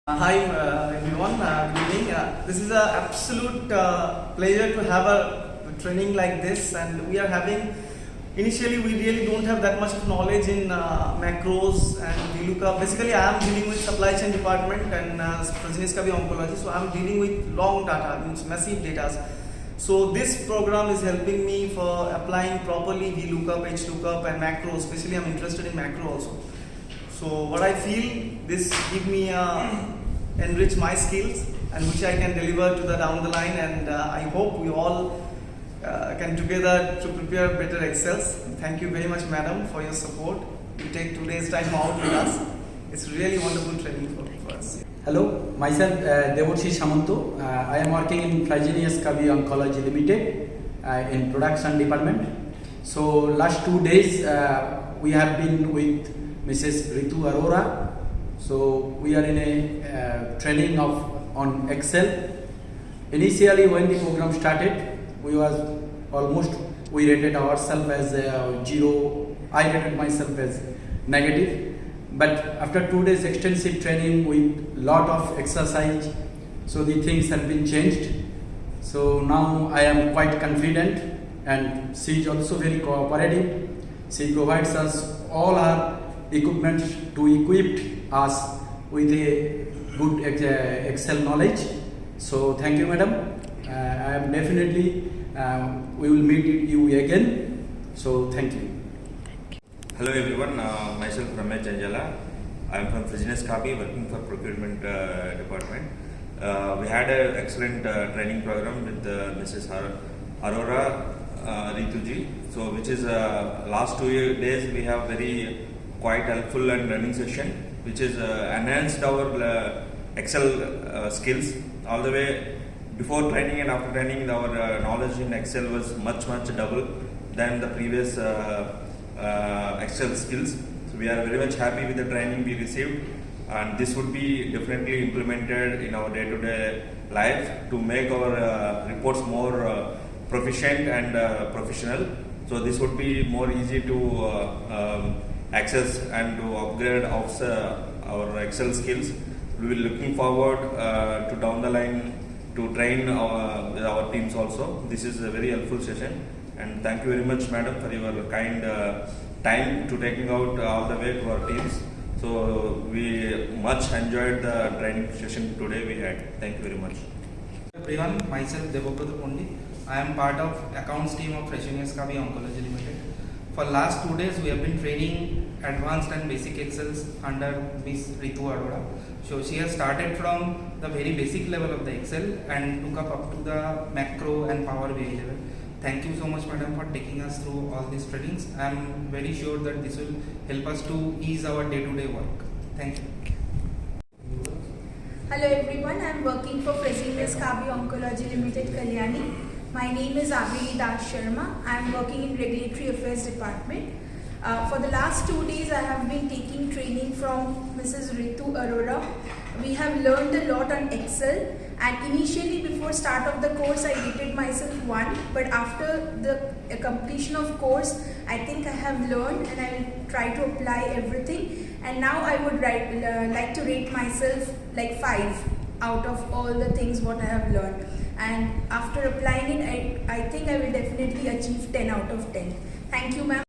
Hi everyone, good evening. This is an absolute pleasure to have a training like this, and we are having. Initially, we really don't have that much of knowledge in macros and VLOOKUP. Basically, I am dealing with supply chain department and Fresenius ka bhi oncology, so I am dealing with long data, means massive data. So this program is helping me for applying properly VLOOKUP, HLOOKUP, and macro. Especially, I am interested in macro also. So what I feel, this give me enrich my skills and which I can deliver to the down the line, and I hope we all can together to prepare better Excels. Thank you very much, madam, for your support. You take today's time out with us. It's really wonderful training for us. Hello, myself Devorshi Samanto. I am working in Fresenius Kabi Oncology Limited in production department. So last 2 days we have been with Mrs. Ritu Arora. So we are in a training on Excel. Initially, when the program started, we rated ourselves as 0. I rated myself as negative. But after 2 days extensive training with lot of exercise, so the things have been changed. So now I am quite confident, and she is also very cooperative. She provides us all our equipment to equip us with a good Excel knowledge. So thank you, madam. I am definitely we will meet you again. So thank you. Hello everyone, myself Ramesh Janjala. I am from Fresenius Kabi, working for procurement department. We had an excellent training program with Mrs. Arora, Ritu ji. So which is last 2 days we have very quite helpful and learning session, which is enhanced our Excel skills all the way. Before training and after training, our knowledge in Excel was much double than the previous Excel skills. So we are very much happy with the training we received, and this would be definitely implemented in our day-to-day life to make our reports more proficient and professional. So this would be more easy to access and to upgrade our Excel skills. We will looking forward to down the line to train with our teams also. This is a very helpful session, and thank you very much, madam, for your kind time to taking out all the way to our teams. So we much enjoyed the training session today we had. Thank you very much. Everyone, myself Devobrata Pondi. I am part of accounts team of Fresenius Kabi Oncology Limited. For last 2 days, we have been training advanced and basic Excels under Miss Ritu Arora. So she has started from the very basic level of the Excel and took up to the macro and Power BI level. Thank you so much, madam, for taking us through all these trainings. I am very sure that this will help us to ease our day-to-day work. Thank you. Hello everyone, I am working for Fresenius Kabi Oncology Limited, Kalyani. My name is Avini Das Sharma. I am working in Regulatory Affairs Department. For the last 2 days, I have been taking training from Mrs. Ritu Arora. We have learned a lot on Excel, and initially before start of the course, I rated myself 1, but after the completion of course, I think I have learned and I will try to apply everything, and now I would like to rate myself like 5 out of all the things what I have learned. And after applying it, I think I will definitely achieve 10 out of 10. Thank you, ma'am.